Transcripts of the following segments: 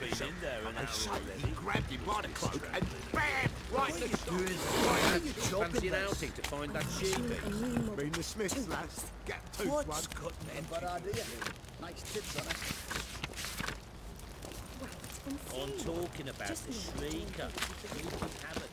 Been in there an hour already. He grabbed him by the cloak and bam! Right in the stomach. Fancy an outing to find that sheepy. Been the Smiths, lads. Get tooth one. What's got men? Bad idea. Nice tips on it. I'm talking about the shrieker. You can have it.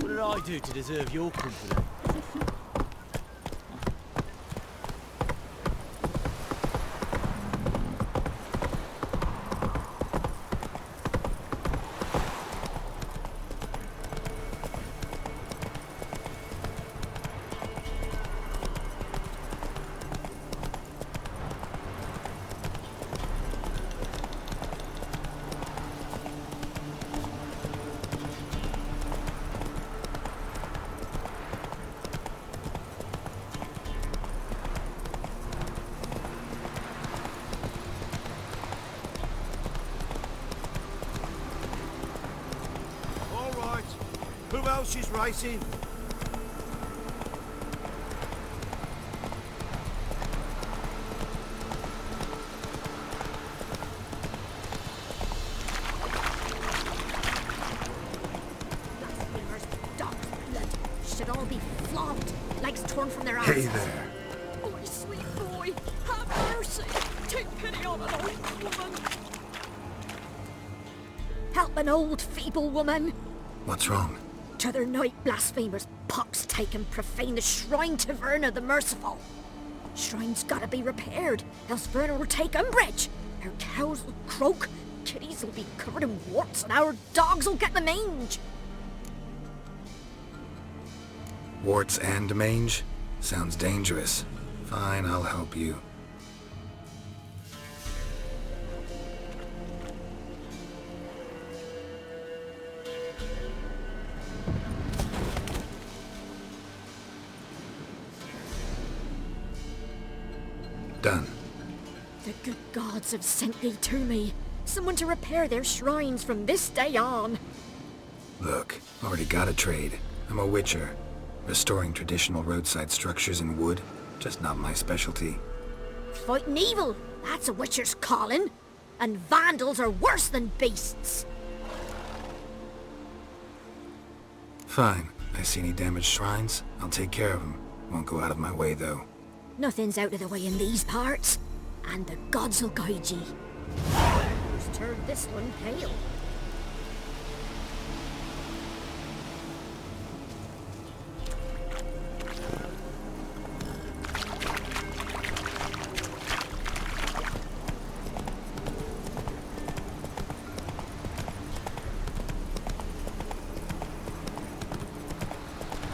What did I do to deserve your company? Who else is racing? Blasphemers, dogs, blood, should all be flogged, legs torn from their Hey asses. there. Oh, my sweet boy, have mercy. Take pity on an old woman. Help an old, feeble woman. What's wrong? T'other night, blasphemers, pox taken, profane the shrine to Verna the Merciful. Shrine's gotta be repaired, else Verna will take umbrage. Our cows will croak, kitties will be covered in warts, and our dogs will get the mange. Warts and mange? Sounds dangerous. Fine, I'll help you. Done. The good gods have sent thee to me. Someone to repair their shrines from this day on. Look, already got a trade. I'm a witcher. Restoring traditional roadside structures in wood, just not my specialty. Fighting evil, that's a witcher's calling. And vandals are worse than beasts. Fine. I see any damaged shrines, I'll take care of them. Won't go out of my way, though. Nothing's out of the way in these parts, and the gods will guide ye. Who's turned this one pale?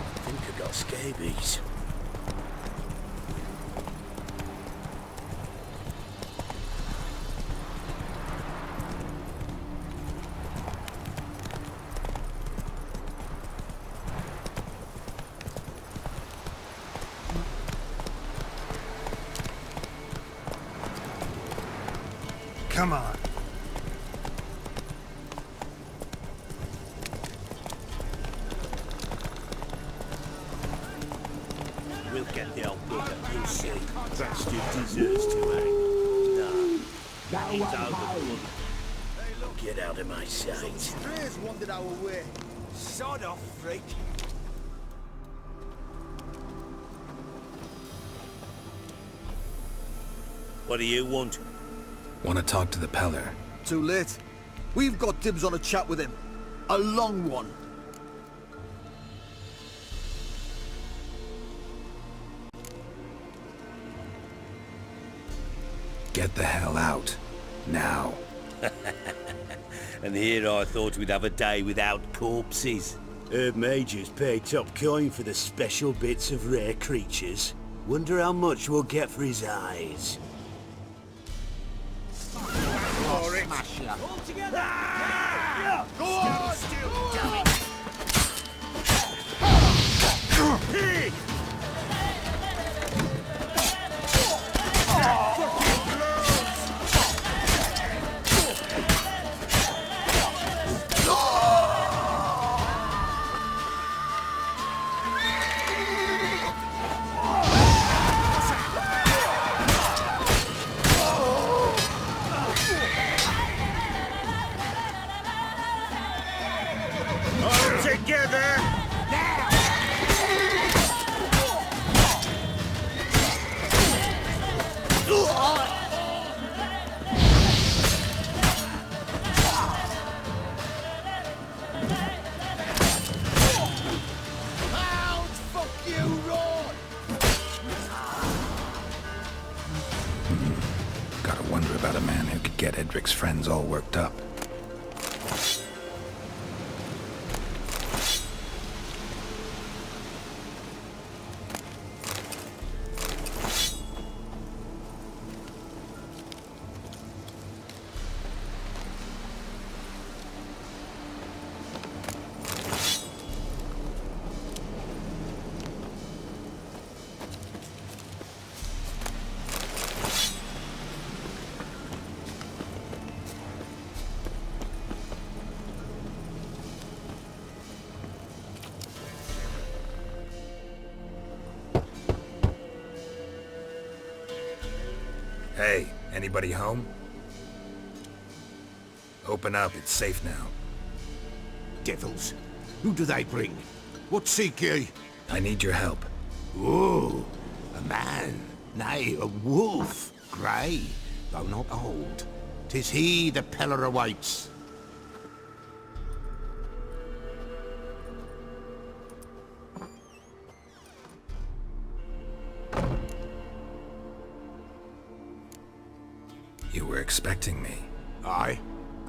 I think I got scabies. Come on. We'll get the old bugger, you'll see. Bastard deserves to hang. Nah, he's overrun. Get out of my sight. Strays wandered our way. Sod off, freak. What do you want? Want to talk to the Peller? Too late. We've got dibs on a chat with him. A long one. Get the hell out. Now. And here I thought we'd have a day without corpses. Heard Major's paid top coin for the special bits of rare creatures. Wonder how much we'll get for his eyes. Smash ya. All together! Go on! Still, damn it! All together! Hounds! Fuck you, Ron! Gotta wonder about a man who could get Edric's friends all worked up. Hey, anybody home? Open up, it's safe now. Devils. Who do they bring? What seek ye? I need your help. Oh, a man. Nay, a wolf. Grey, though not old. 'Tis he the Peller awaits. You were expecting me. Aye,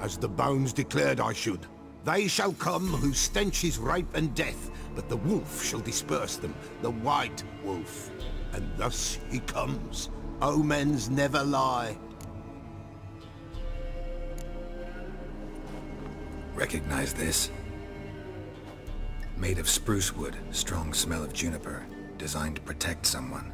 as the bones declared I should. They shall come whose stench is rape and death, but the wolf shall disperse them, the white wolf. And thus he comes. Omens never lie. Recognize this? Made of spruce wood, strong smell of juniper, designed to protect someone.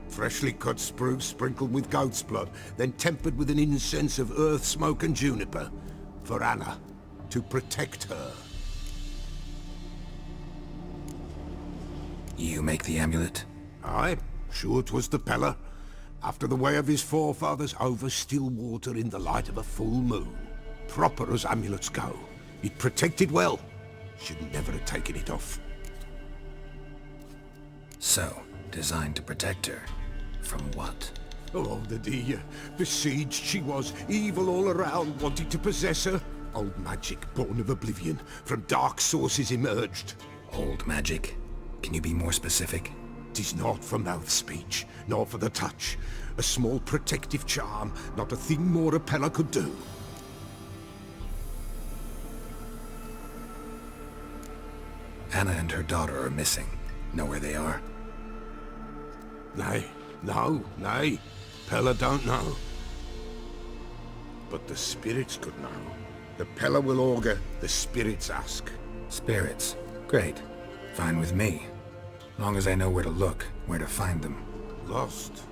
Freshly cut spruce sprinkled with goat's blood, then tempered with an incense of earth, smoke and juniper. For Anna, to protect her. You make the amulet? Aye, sure 'twas the Peller. After the way of his forefathers over still water in the light of a full moon. Proper as amulets go. It protected well. Should never have taken it off. So, designed to protect her. From what? Oh, the dear. Besieged she was, evil all around, wanting to possess her. Old magic, born of oblivion, from dark sources emerged. Old magic? Can you be more specific? 'Tis not for mouth speech, nor for the touch. A small protective charm, not a thing more a Peller could do. Anna and her daughter are missing. Know where they are? Nay, nay. Peller don't know. But the spirits could know. The Peller will augur, the spirits ask. Spirits. Great. Fine with me. Long as I know where to look, where to find them. Lost,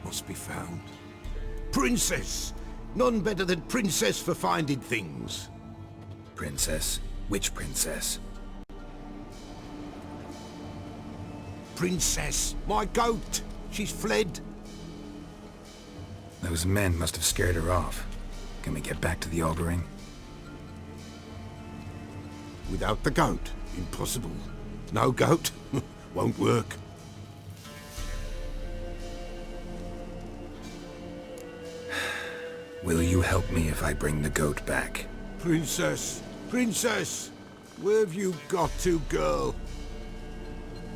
must be found. Princess! None better than Princess for finding things. Princess? Which princess? Princess, my goat! She's fled. Those men must have scared her off. Can we get back to the augering? Without the goat, impossible. No goat, won't work. Will you help me if I bring the goat back? Princess, where have you got to, girl?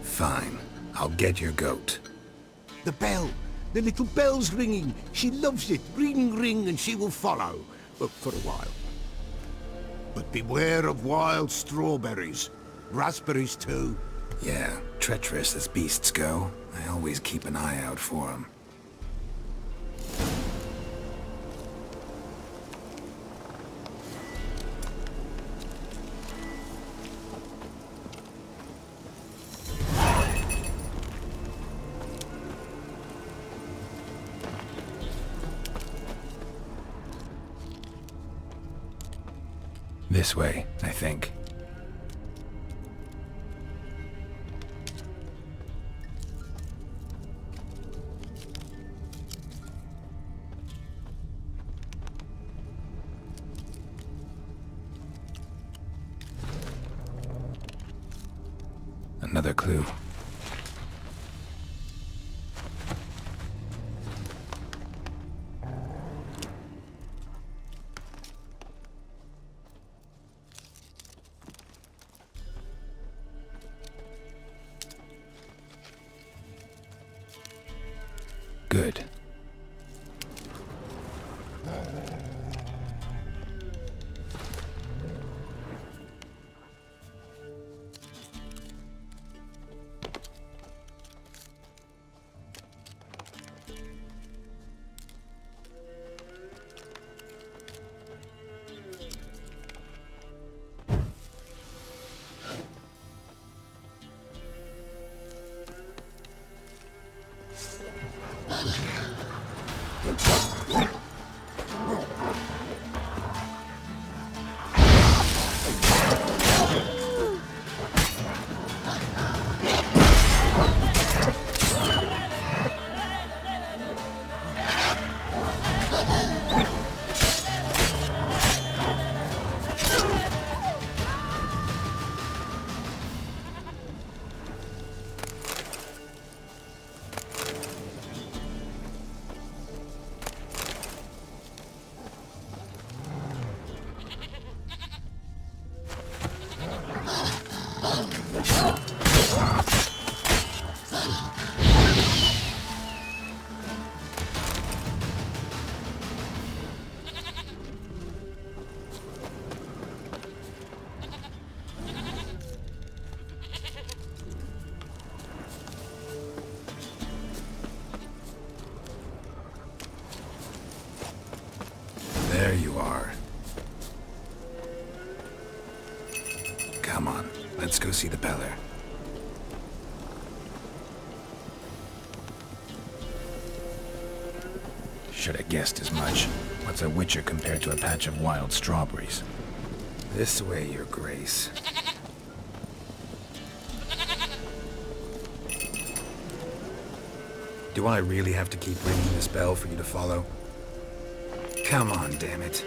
Fine. I'll get your goat. The bell! The little bell's ringing. She loves it. Ring, ring, and she will follow. But for a while. But beware of wild strawberries. Raspberries too. Yeah, treacherous as beasts go. I always keep an eye out for them. This way, I think. Another clue. Good. There you are. Come on, let's go see the Peller. Should have guessed as much. What's a witcher compared to a patch of wild strawberries? This way, Your Grace. Do I really have to keep ringing this bell for you to follow? Come on, damn it.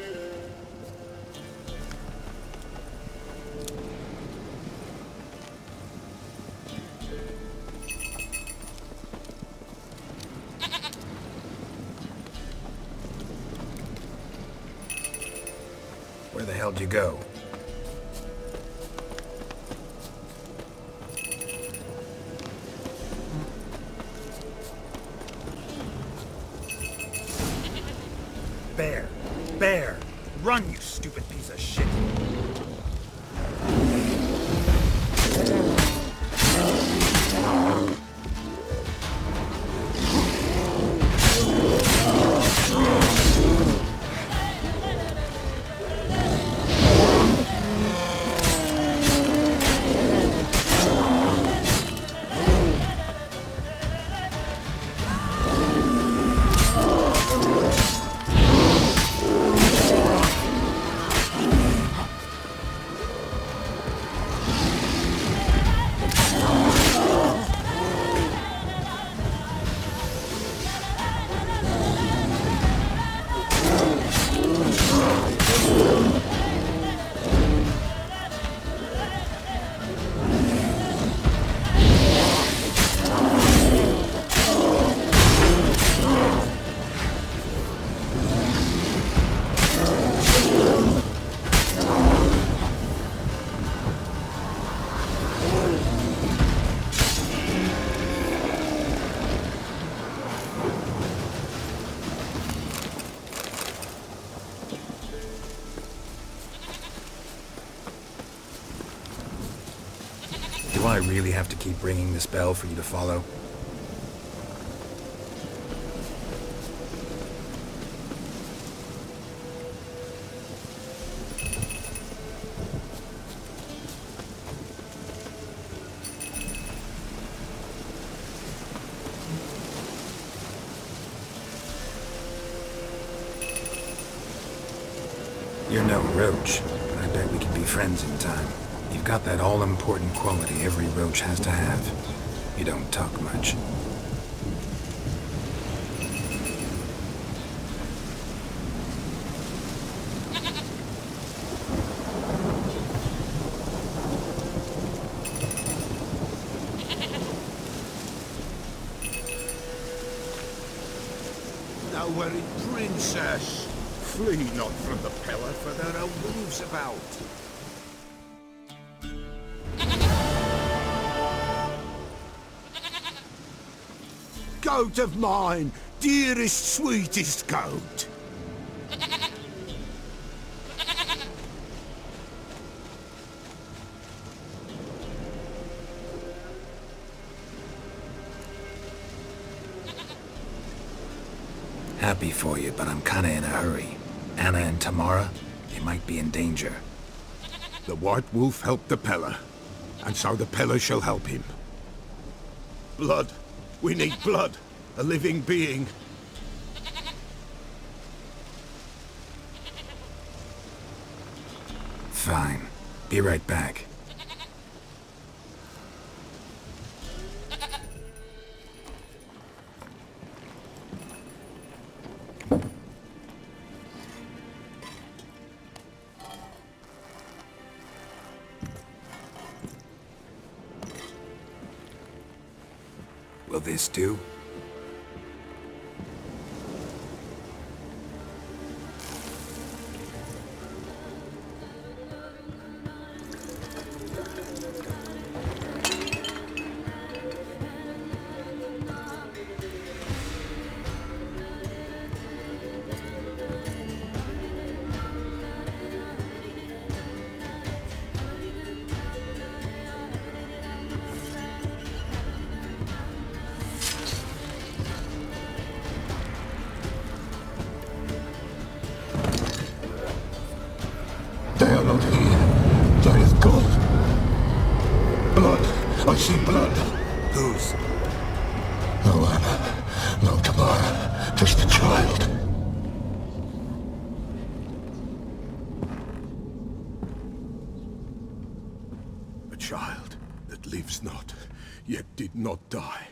Where the hell did you go? Bear! Run, you stupid piece of shit! Do I really have to keep ringing this bell for you to follow? You're no roach, but I bet we can be friends in time. You've got that all-important quality every roach has to have. You don't talk much. No worry, princess. Flee not from the pillar, for there are wolves about. Goat of mine, dearest, sweetest goat. Happy for you, but I'm kinda in a hurry. Anna and Tamara, they might be in danger. The White Wolf helped the Peller, and so the Peller shall help him. Blood. We need blood. A living being. Fine. Be right back. Will this do? They are not here. They have gone. Blood. I see blood. Whose? No Anna. No Tamara. Just the child. A child that lives not, yet did not die.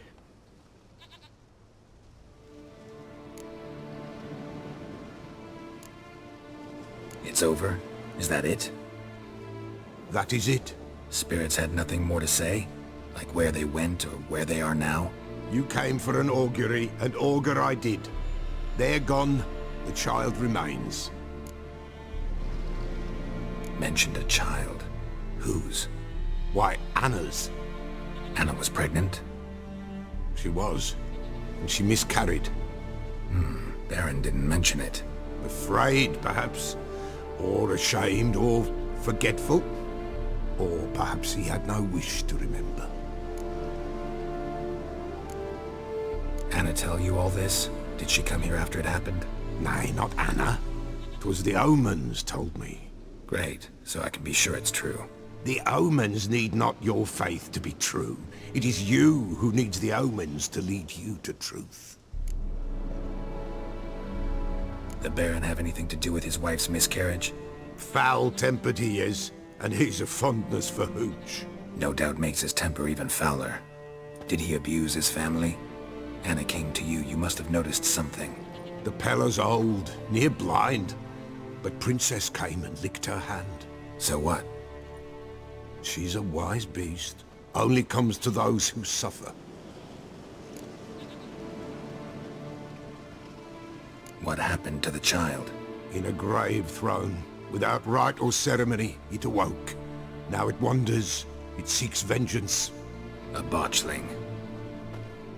It's over? Is that it? That is it. Spirits had nothing more to say? Like where they went or where they are now? You came for an augury, and augur I did. They're gone, the child remains. Mentioned a child. Whose? Why, Anna's. Anna was pregnant? She was, and she miscarried. Baron didn't mention it. Afraid, perhaps, or ashamed, or forgetful. Or perhaps he had no wish to remember. Anna tell you all this? Did she come here after it happened? Nay, not Anna. 'Twas the omens told me. Great, so I can be sure it's true. The omens need not your faith to be true. It is you who needs the omens to lead you to truth. The Baron have anything to do with his wife's miscarriage? Foul-tempered he is, and he's a fondness for hooch. No doubt makes his temper even fouler. Did he abuse his family? Anna came to you, you must have noticed something. The Peller's old, near blind, but Princess came and licked her hand. So what? She's a wise beast, only comes to those who suffer. What happened to the child? In a grave thrown, without rite or ceremony, it awoke. Now it wanders, it seeks vengeance. A botchling.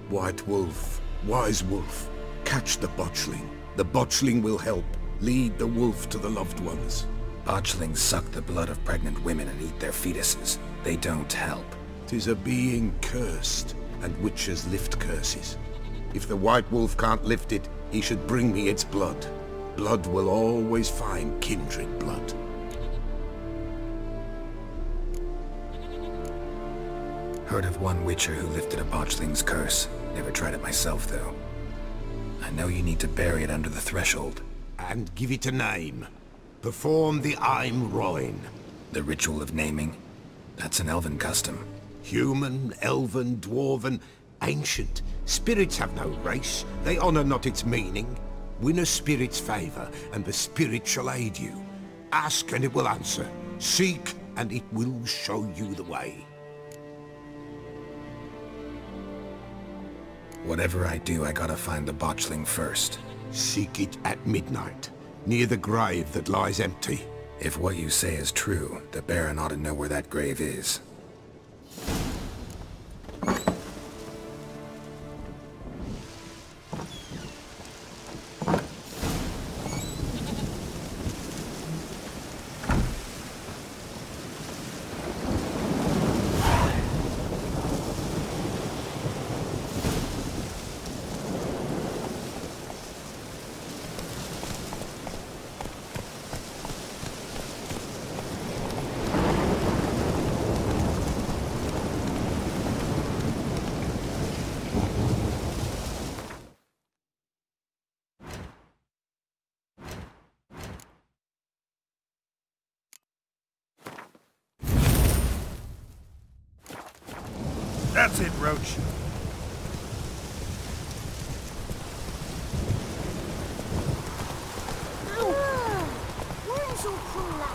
White Wolf, Wise Wolf, catch the botchling. The botchling will help, lead the wolf to the loved ones. Botchlings suck the blood of pregnant women and eat their fetuses. They don't help. 'Tis a being cursed, and witchers lift curses. If the White Wolf can't lift it, he should bring me its blood. Blood will always find kindred blood. Heard of one witcher who lifted a botchling's curse. Never tried it myself, though. I know you need to bury it under the threshold. And give it a name. Perform the Aim Roin. The ritual of naming? That's an elven custom. Human, elven, dwarven, ancient. Spirits have no race. They honor not its meaning. Win a spirit's favor, and the spirit shall aid you. Ask, and it will answer. Seek, and it will show you the way. Whatever I do, I gotta find the botchling first. Seek it at midnight, near the grave that lies empty. If what you say is true, the Baron ought to know where that grave is. That's it, Roach. Why so cruel?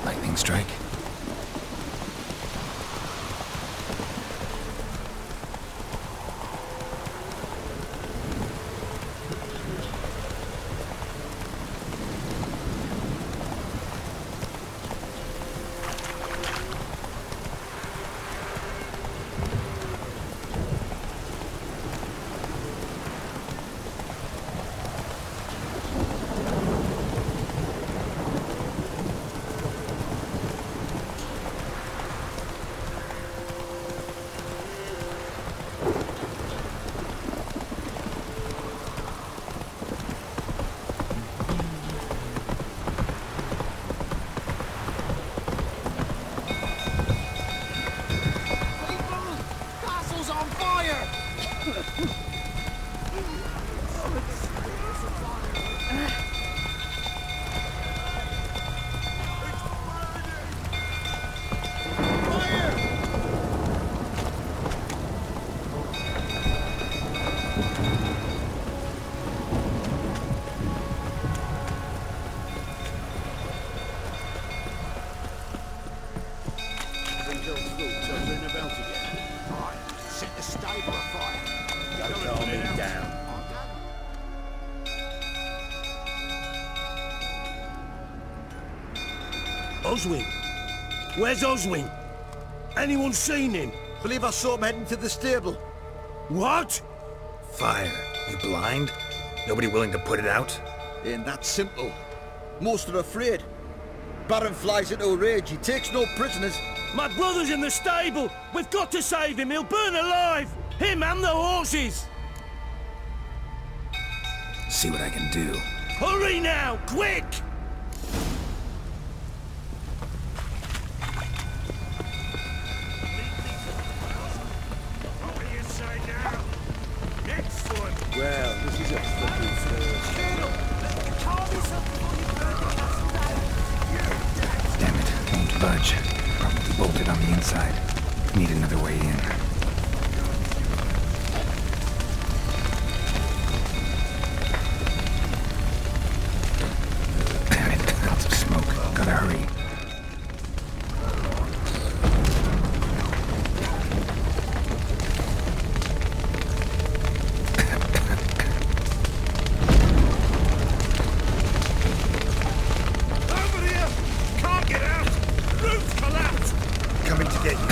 Lightning strike? Set the stable afire. Calm me down. Oswin? Where's Oswin? Anyone seen him? Believe I saw him heading to the stable. What? Fire. You blind? Nobody willing to put it out? Ain't that simple. Most are afraid. Baron flies into a rage. He takes no prisoners. My brother's in the stable! We've got to save him! He'll burn alive! Him and the horses! See what I can do. Hurry now! Quick! Well, this is a fucking first. Damn it, won't budge. Probably bolted on the inside. Need another way in. Damn it, lots of smoke. Gotta hurry. get you.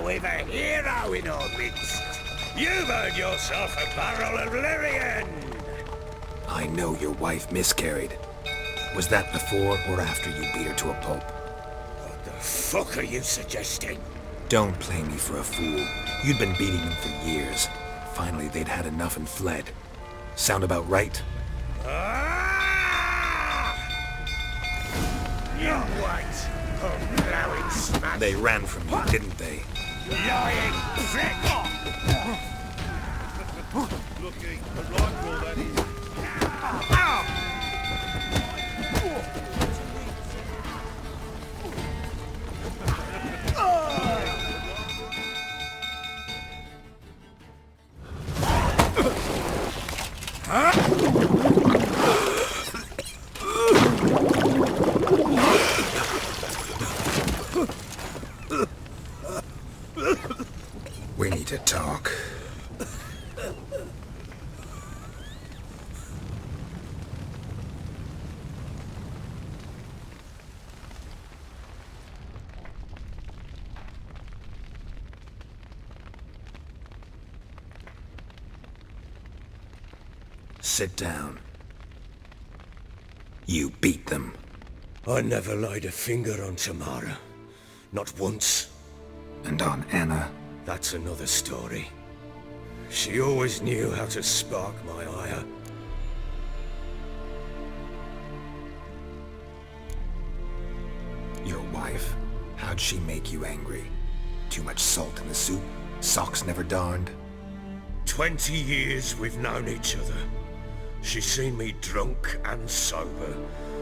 We've a hero in our midst. You've earned yourself a barrel of Lyrian. I know your wife miscarried. Was that before or after you beat her to a pulp? What the fuck are you suggesting? Don't play me for a fool. You'd been beating them for years. Finally, they'd had enough and fled. Sound about right? Ah! You wait, oh blowing smash. They ran from you, didn't they? Lying prick! Lucky, but like all that is. We need to talk. Sit down. You beat them. I never laid a finger on Tamara. Not once. And on Anna. That's another story. She always knew how to spark my ire. Your wife? How'd she make you angry? Too much salt in the soup? Socks never darned? 20 years we've known each other. She's seen me drunk and sober.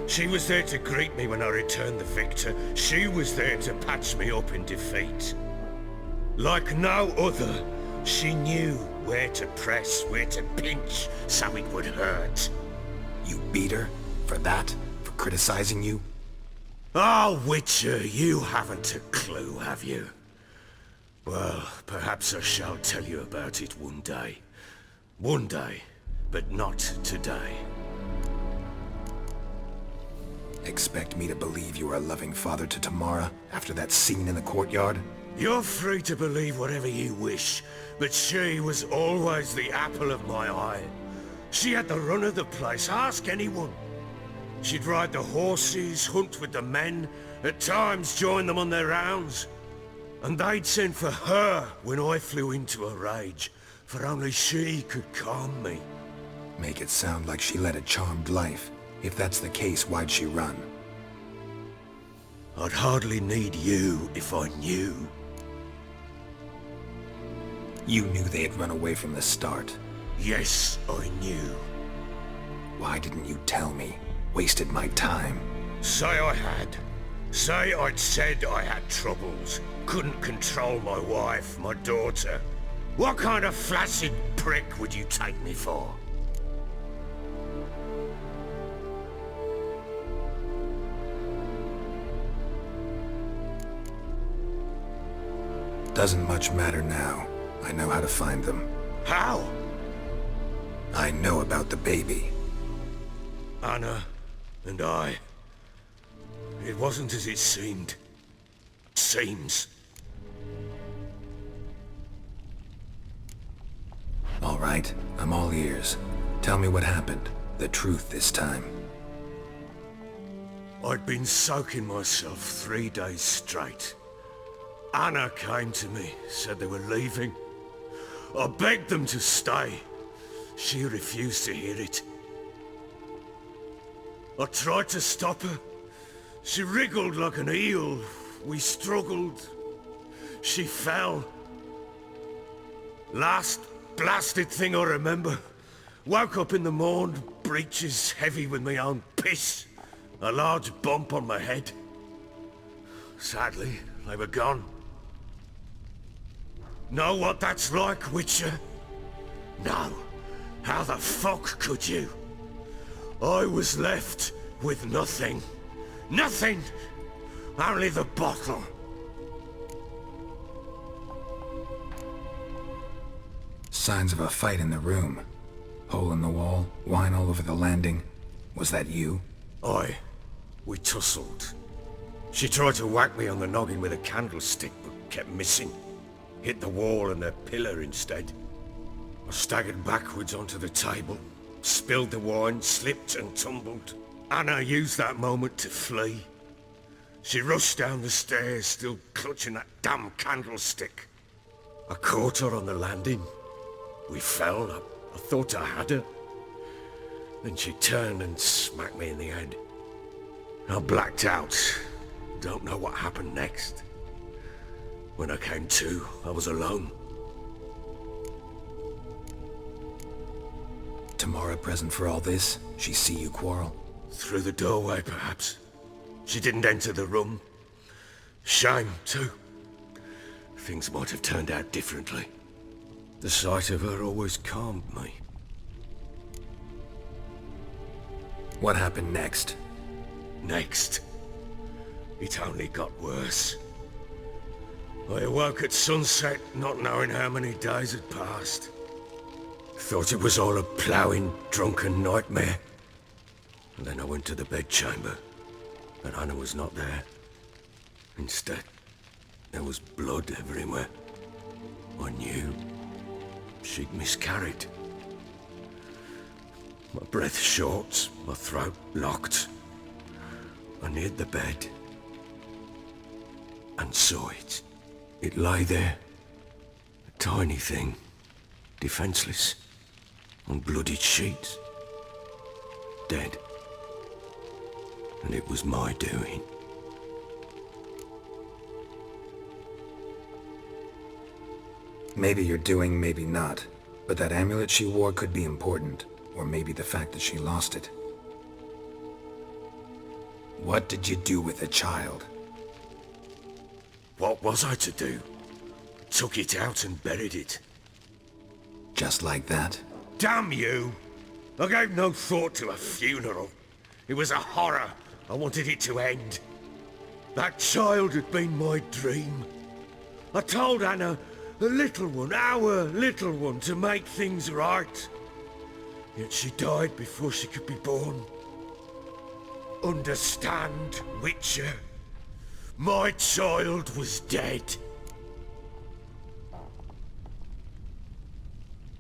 She was there to greet me when I returned the victor. She was there to patch me up in defeat. Like no other, she knew where to press, where to pinch, so it would hurt. You beat her? For that? For criticizing you? Oh, Witcher, you haven't a clue, have you? Well, perhaps I shall tell you about it one day. One day, but not today. Expect me to believe you are a loving father to Tamara after that scene in the courtyard? You're free to believe whatever you wish, but she was always the apple of my eye. She had the run of the place, ask anyone. She'd ride the horses, hunt with the men, at times join them on their rounds. And they'd send for her when I flew into a rage, for only she could calm me. Make it sound like she led a charmed life. If that's the case, why'd she run? I'd hardly need you if I knew. You knew they had run away from the start. Yes, I knew. Why didn't you tell me? Wasted my time. Say I had. Say I'd said I had troubles. Couldn't control my wife, my daughter. What kind of flaccid prick would you take me for? Doesn't much matter now. I know how to find them. How? I know about the baby. Anna and I. It wasn't as it seemed. Seems. All right, I'm all ears. Tell me what happened. The truth this time. I'd been soaking myself 3 days straight. Anna came to me, said they were leaving. I begged them to stay. She refused to hear it. I tried to stop her. She wriggled like an eel, We struggled. She fell. Last blasted thing I remember. Woke up in the morn, breeches heavy with my own piss. A large bump on my head. Sadly, they were gone. Know what that's like, Witcher? No. How the fuck could you? I was left with nothing. Nothing! Only the bottle. Signs of a fight in the room. Hole in the wall, wine all over the landing. Was that you? Aye. We tussled. She tried to whack me on the noggin with a candlestick, but kept missing. Hit the wall and a pillar instead. I staggered backwards onto the table, spilled the wine, slipped and tumbled. Anna used that moment to flee. She rushed down the stairs, still clutching that damn candlestick. I caught her on the landing. We fell. I thought I had her. Then she turned and smacked me in the head. I blacked out. Don't know what happened next. When I came to, I was alone. Tamara present for all this? She see you quarrel? Through the doorway, perhaps. She didn't enter the room. Shame, too. Things might have turned out differently. The sight of her always calmed me. What happened next? Next, it only got worse. I awoke at sunset, not knowing how many days had passed. Thought it was all a ploughing, drunken nightmare. And then I went to the bedchamber, and Anna was not there. Instead, there was blood everywhere. I knew she'd miscarried. My breath short, my throat locked. I neared the bed and saw it. It lay there, a tiny thing, defenseless, on bloodied sheets, dead. And it was my doing. Maybe you're doing, maybe not. But that amulet she wore could be important. Or maybe the fact that she lost it. What did you do with the child? What was I to do? Took it out and buried it. Just like that? Damn you! I gave no thought to a funeral. It was a horror. I wanted it to end. That child had been my dream. I told Anna, the little one, our little one, to make things right. Yet she died before she could be born. Understand, Witcher? My child was dead.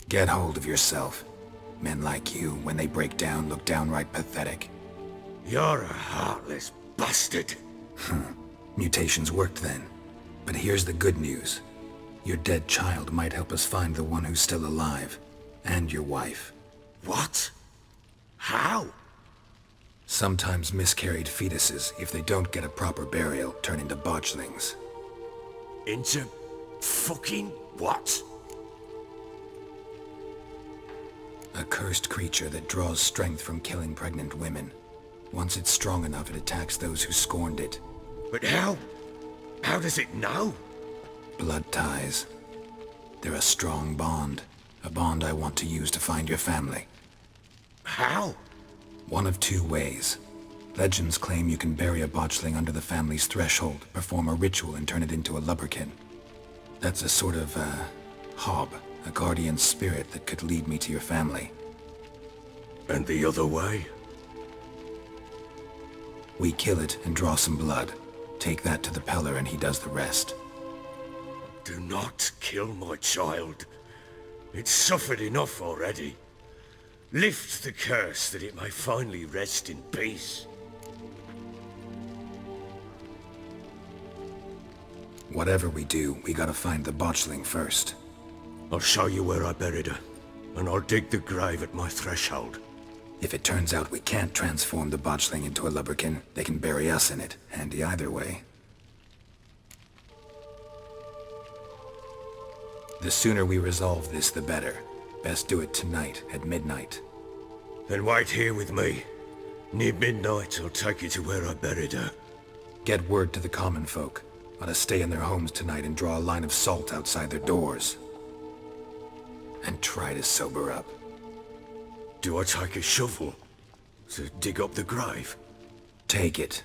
Get hold of yourself. Men like you, when they break down, look downright pathetic. You're a heartless bastard. Mutations worked then. But here's the good news. Your dead child might help us find the one who's still alive. And your wife. What? How? Sometimes miscarried fetuses, if they don't get a proper burial, turn into botchlings. Into fucking what? A cursed creature that draws strength from killing pregnant women. Once it's strong enough, it attacks those who scorned it. But how? How does it know? Blood ties. They're a strong bond. A bond I want to use to find your family. How? One of two ways. Legends claim you can bury a botchling under the family's threshold, perform a ritual and turn it into a lubberkin. That's a sort of, hob, a guardian spirit that could lead me to your family. And the other way? We kill it and draw some blood. Take that to the Peller and he does the rest. Do not kill my child. It's suffered enough already. Lift the curse that it may finally rest in peace. Whatever we do, we gotta find the botchling first. I'll show you where I buried her, and I'll dig the grave at my threshold. If it turns out we can't transform the botchling into a lubberkin, they can bury us in it. Handy either way. The sooner we resolve this, the better. Best do it tonight, at midnight. Then wait here with me. Near midnight, I'll take you to where I buried her. Get word to the common folk. Ought to stay in their homes tonight and draw a line of salt outside their doors. And try to sober up. Do I take a shovel to dig up the grave? Take it.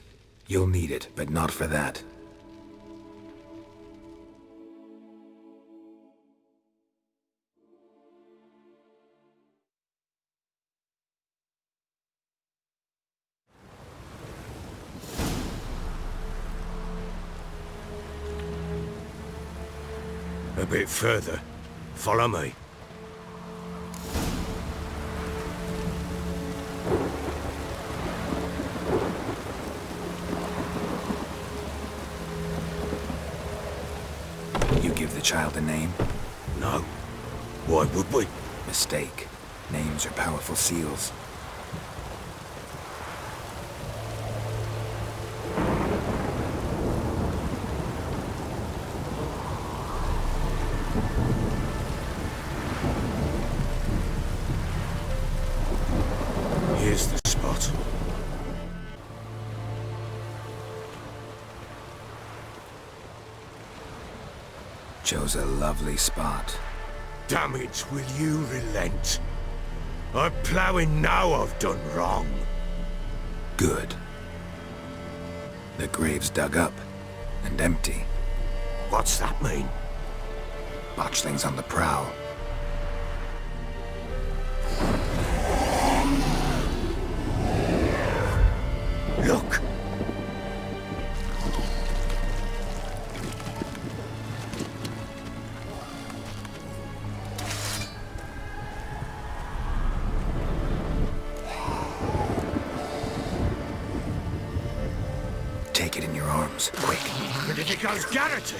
You'll need it, but not for that. A bit further. Follow me. You give the child a name? No. Why would we? Mistake. Names are powerful seals. Here's the spot. Chose a lovely spot. Damn it, will you relent? I'm ploughing now I've done wrong. Good. The grave's dug up and empty. What's that mean? Botchling's on the prowl. Look! Take it in your arms, quick. And if it goes Garrity,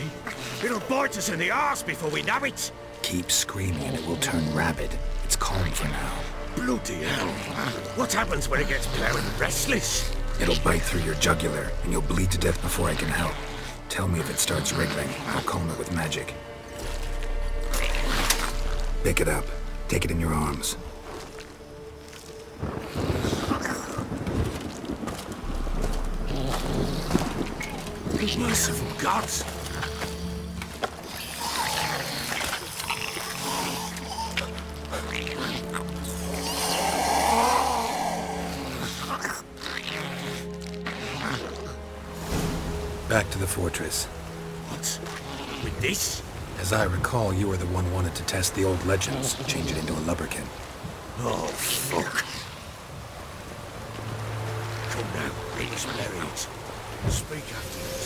it'll bite us in the arse before we know it. Keep screaming and it will turn rabid. It's calm for now. Bloody hell. What happens when it gets plowing restless? It'll bite through your jugular, and you'll bleed to death before I can help. Tell me if it starts wriggling. I'll calm it with magic. Pick it up. Take it in your arms. Merciful gods! Back to the fortress. What? With this? As I recall, you were the one wanted to test the old legends, change it into a lubberkin. Oh, fuck. Come now, let us bury it. Speak afterwards.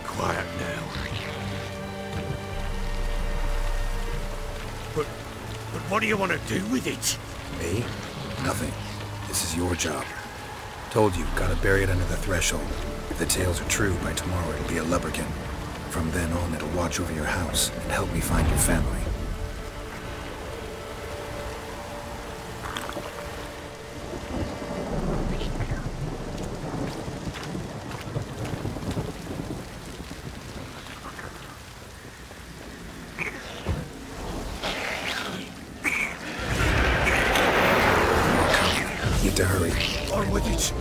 Quiet now. But what do you want to do with it? Me? Nothing. This is your job. Told you, gotta bury it under the threshold. If the tales are true, by tomorrow it'll be a lubberkin. From then on, it'll watch over your house and help me find your family. Need to hurry. On with it!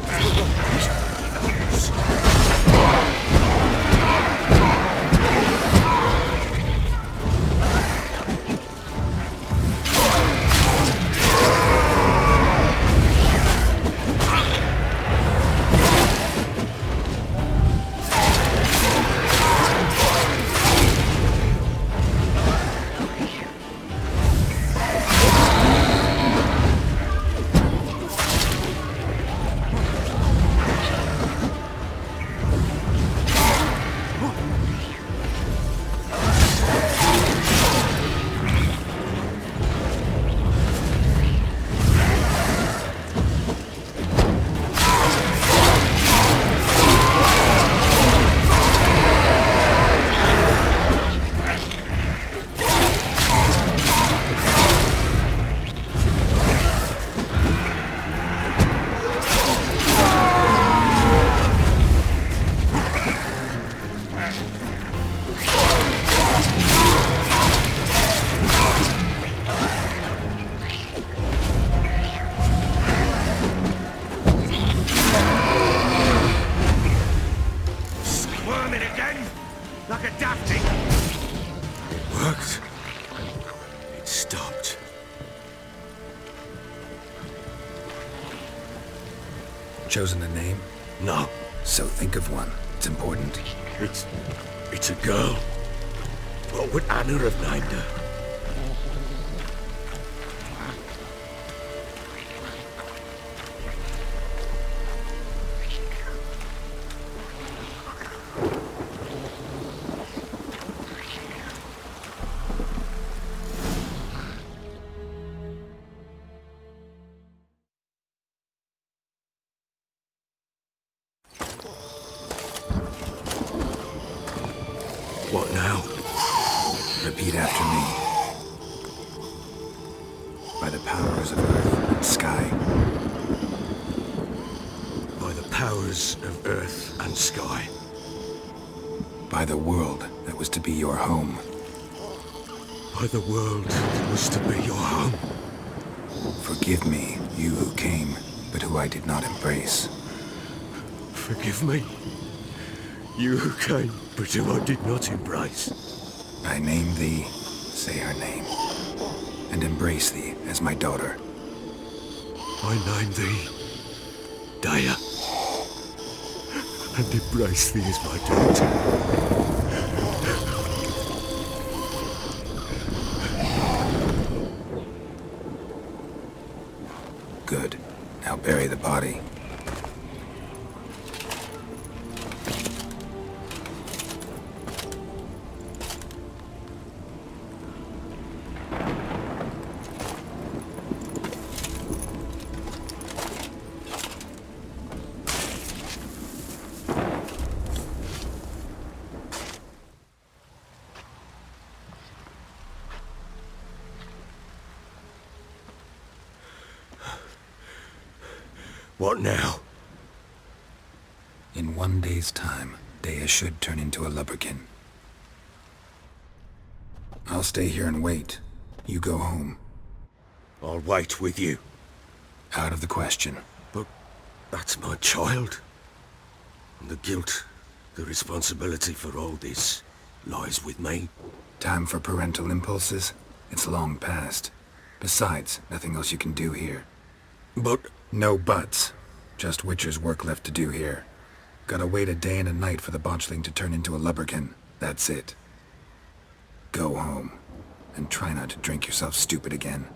Like a dafting. It worked. It stopped. Chosen a name? No, So think of one. It's important. it's a girl. What would Anna have named her? What now? Repeat after me. By the powers of earth and sky. By the powers of earth and sky. By the world that was to be your home. By the world that was to be your home. Forgive me, you who came, but who I did not embrace. Forgive me. You who came, but who I did not embrace. I name thee, say her name, and embrace thee as my daughter. I name thee Daya, and embrace thee as my daughter. Good. Now bury the body. What now? In 1 day's time, Daya should turn into a lubberkin. I'll stay here and wait. You go home. I'll wait with you. Out of the question. But that's my child. And the guilt, the responsibility for all this lies with me. Time for parental impulses? It's long past. Besides, nothing else you can do here. But No buts. Just Witcher's work left to do here. Gotta wait a day and a night for the botchling to turn into a lubberkin. That's it. Go home. And try not to drink yourself stupid again.